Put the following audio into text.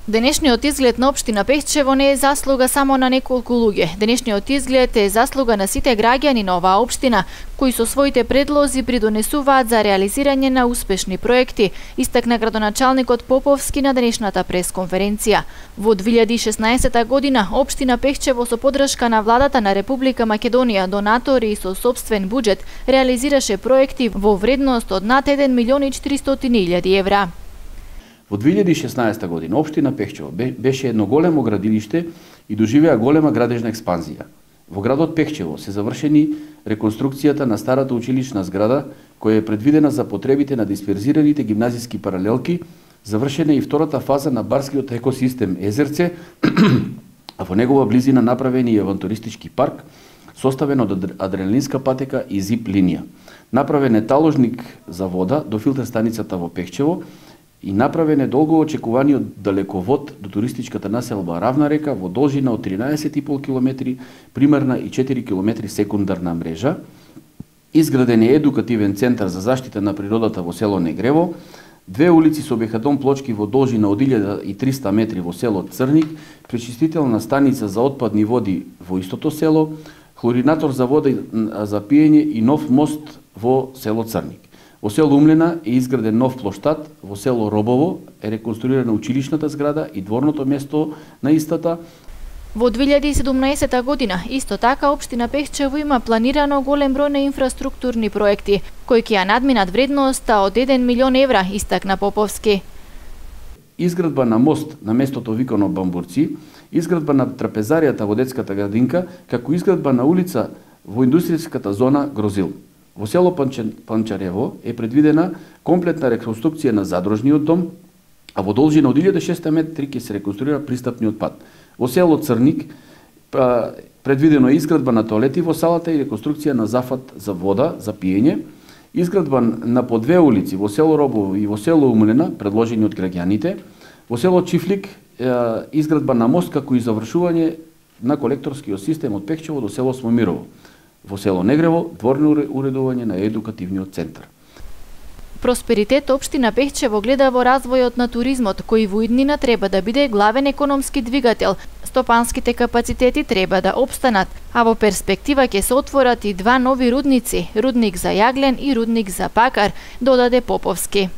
Денешниот изглед на општина Пехчево не е заслуга само на неколку луѓе. Денешниот изглед е заслуга на сите граѓани на оваа општина, кои со своите предлози придонесуваат за реализирање на успешни проекти, истакна градоначалникот Поповски на денешната пресконференција. Во 2016 година општина Пехчево со поддршка на владата на Република Македонија, донатори и со сопствен буџет реализираше проекти во вредност од над 1.400.000 евра. Во 2016 година општина Пехчево беше едно големо градилиште и доживеа голема градежна експанзија. Во градот Пехчево се завршени реконструкцијата на старата училишна зграда, која е предвидена за потребите на дисперзираните гимназиски паралелки, завршена и втората фаза на барскиот екосистем Езерце, а во негова близина направен и авантуристички парк, составен од адреналинска патека и зип линија. Направен е таложник за вода до филтер станицата во Пехчево, и направен е долго очекуваниот далековод до туристичката населба Равна река во должина од 13,5 км, примерна и 4 км секундарна мрежа. Изграден е едукативен центар за заштита на природата во село Негрево, две улици со бехадон плочки во должина од 1300 метри во село Црник, пречистителна станица за отпадни води во истото село, хлоринатор за вода за пиење и нов мост во село Црник. Во село Умлена е изграден нов плоштад, во село Робово е реконструирана училишната зграда и дворното место на истата. Во 2017 година, исто така, општина Пехчево има планирано голем број на инфраструктурни проекти, кои ќе ја надминат вредноста од 1 милион евра, истакна Поповски. Изградба на мост на местото викано Бамбурци, изградба на трапезаријата во детската градинка, како изградба на улица во индустријската зона Грозил. Во село Панчарево е предвидена комплетна реконструкција на задружниот дом, а во должина од 1600 метри ќе се реконструира пристапниот пат. Во село Црник предвидено е изградба на тоалети во салата и реконструкција на зафат за вода за пиење, изградба на по две улици во село Робово и во село Умлена, предложени од граѓаните, во село Чифлик изградба на мост како и завршување на колекторскиот систем од Пехчево до село Смомирово. Во село Негрево дворно уредување на едукативниот центар. Просперитет општина Пехчево гледа во развојот на туризмот, кој во иднина треба да биде главен економски двигател. Стопанските капацитети треба да опстанат, а во перспектива ќе се отворат и два нови рудници, рудник за јаглен и рудник за пакар, додаде Поповски.